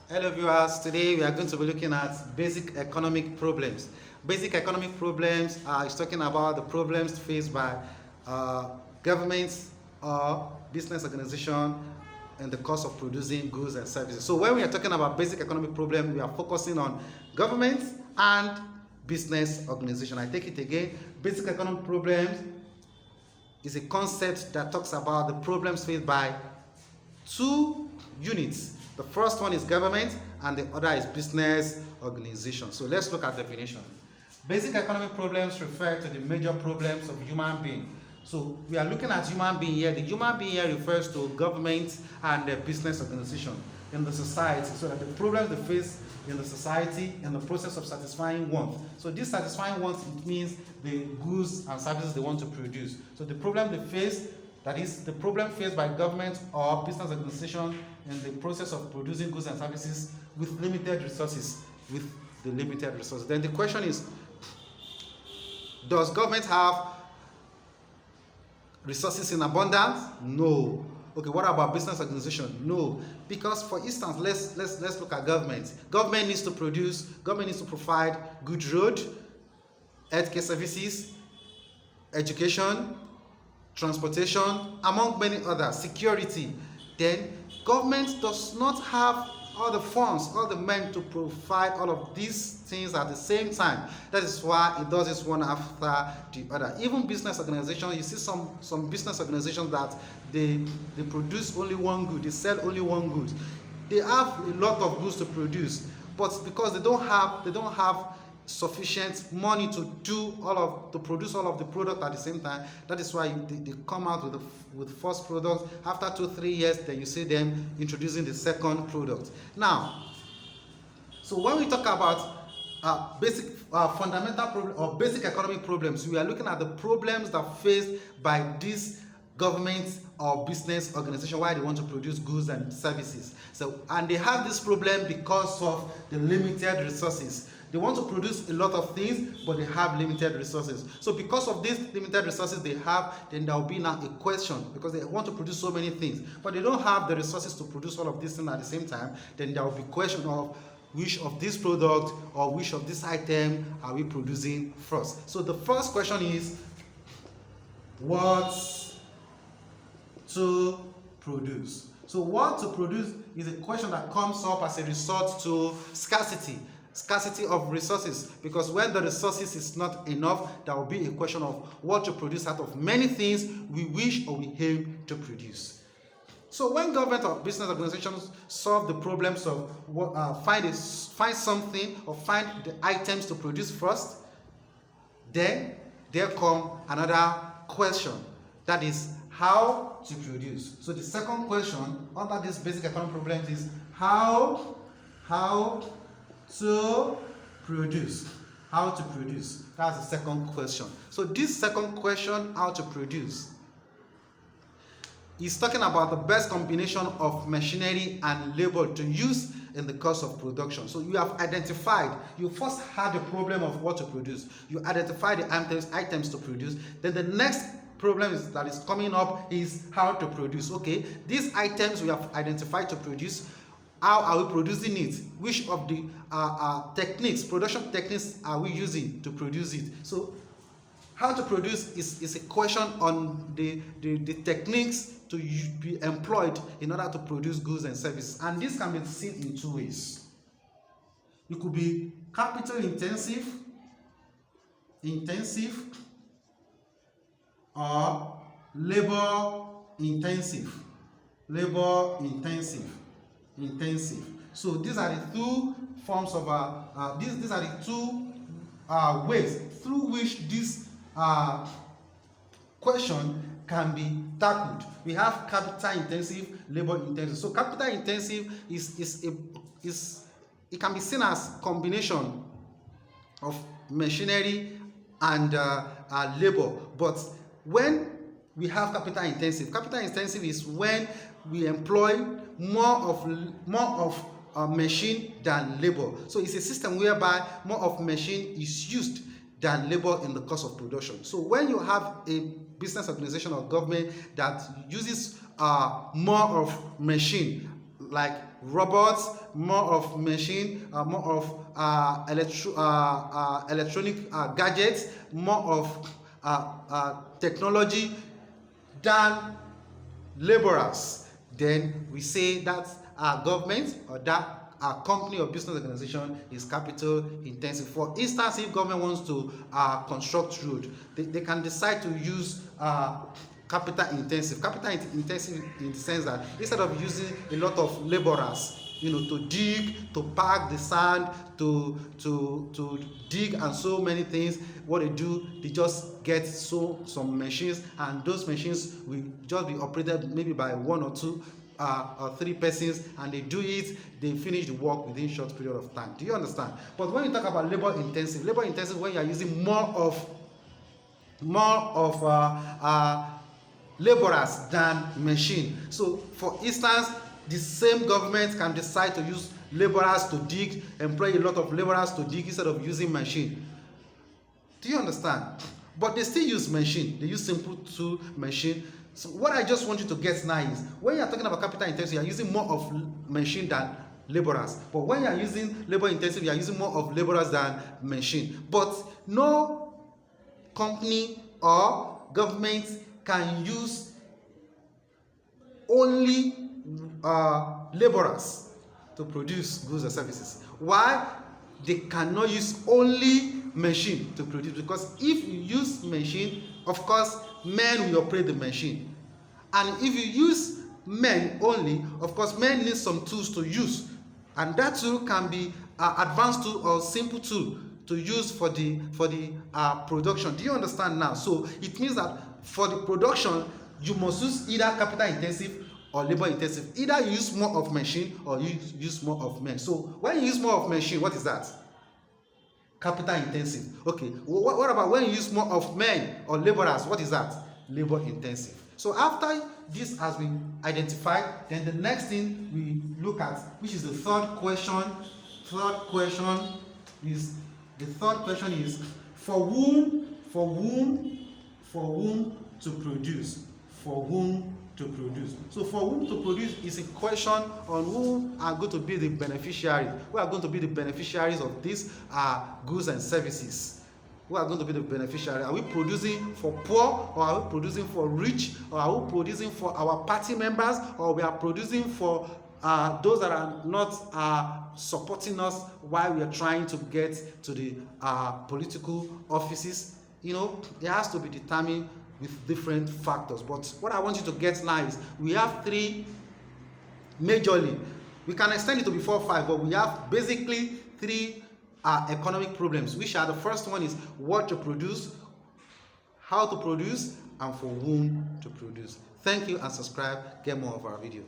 Hello viewers, today we are going to be looking at basic economic problems. Basic economic problems is talking about the problems faced by governments or business organization in the course of producing goods and services. So when we are talking about basic economic problem, we are focusing on governments and business organization. I take it again, basic economic problems is a concept that talks about the problems faced by two units. The first one is government and the other is business organization. So let's look at definition. Basic economic problems refer to the major problems of human being. So we are looking at human being here. The human being here refers to government and the business organization in the society. So that the problems they face in the society in the process of satisfying wants. So this satisfying wants, it means the goods and services they want to produce. So the problem they face, that is the problem faced by government or business organization in the process of producing goods and services with limited resources. Then the question is, does government have resources in abundance? No. Okay, what about business organization? No. Because for instance, let's look at government. Government needs to provide good road, healthcare services, education, transportation, among many others, security. Then government does not have all the funds, all the men to provide all of these things at the same time. That is why it does this one after the other. Even business organizations, you see some business organizations that they produce only one good, they sell only one good. They have a lot of goods to produce, but because they don't have sufficient money to produce all of the product at the same time. That is why they come out with first product. After 2-3 years, then you see them introducing the second product. Now, so when we talk about basic fundamental problem or basic economic problems, we are looking at the problems that faced by these government or business organization why they want to produce goods and services. So, and they have this problem because of the limited resources. They want to produce a lot of things, but they have limited resources. So because of these limited resources they have, then there will be now a question, because they want to produce so many things, but they don't have the resources to produce all of these things at the same time. Then there will be question of which of this product or which of this item are we producing first. So the first question is, what to produce? So what to produce is a question that comes up as a result to scarcity of resources, because when the resources is not enough, there will be a question of what to produce out of many things we wish or we aim to produce. So when government or business organizations solve the problems of find something or find the items to produce first, then there come another question, that is how to produce. So the second question under this basic economic problems is how to produce. How to produce. That's the second question. So this second question, how to produce, is talking about the best combination of machinery and labor to use in the course of production. So you have identified, you first had the problem of what to produce. You identify the items to produce. Then the next problem that is coming up is how to produce. Okay, these items we have identified to produce, how are we producing it? Which of the production techniques are we using to produce it? So how to produce is a question on the techniques to be employed in order to produce goods and services. And this can be seen in two ways. It could be capital intensive or labor intensive. So these are the two forms of these are the two ways through which this question can be tackled. We have capital intensive, labor intensive. So capital intensive it can be seen as combination of machinery and labor. But when we have capital intensive is when we employ more of machine than labor. So it's a system whereby more of machine is used than labor in the course of production. So when you have a business organization or government that uses more of machine like robots, more of machine, more of electronic gadgets, more of technology than laborers, then we say that our government or that our company or business organization is capital intensive. For instance, if government wants to construct road, they can decide to use capital intensive in the sense that instead of using a lot of laborers, to dig, to pack the sand, to dig and so many things, what they do, they just get some machines, and those machines will just be operated maybe by 1 or 2 or 3 persons, and they do it, they finish the work within short period of time. Do you understand? But when you talk about labor intensive, when you are using more of laborers than machine. So for instance, the same government can decide to use laborers to dig, employ a lot of laborers to dig instead of using machine. Do you understand? But they still use machine. They use simple tool machine. So what I just want you to get now is, when you are talking about capital intensive, you are using more of machine than laborers. But when you are using labor intensive, you are using more of laborers than machine. But no company or government can use only laborers to produce goods and services. Why? They cannot use only machine to produce, because if you use machine, of course men will operate the machine, and if you use men only, of course men need some tools to use, and that tool can be advanced tool or simple tool to use for the production. Do you understand now? So it means that for the production, you must use either capital intensive or labor intensive. Either you use more of machine or you use more of men. So when you use more of machine, what is that? Capital intensive. Okay, what about when you use more of men or laborers? What is that? Labor intensive. So after this has been identified, then the next thing we look at, which is the third question is for whom to produce. For whom to produce. So for whom to produce is a question on who are going to be the beneficiaries. Who are going to be the beneficiaries of these goods and services? Who are going to be the beneficiaries? Are we producing for poor, or are we producing for rich, or are we producing for our party members, or we are producing for those that are not supporting us while we are trying to get to the political offices? It has to be determined with different factors. But what I want you to get now is, we have 3 majorly. We can extend it to be 4 or 5, but we have basically 3 economic problems, which are: the first one is what to produce, how to produce, and for whom to produce. Thank you, and subscribe. Get more of our video.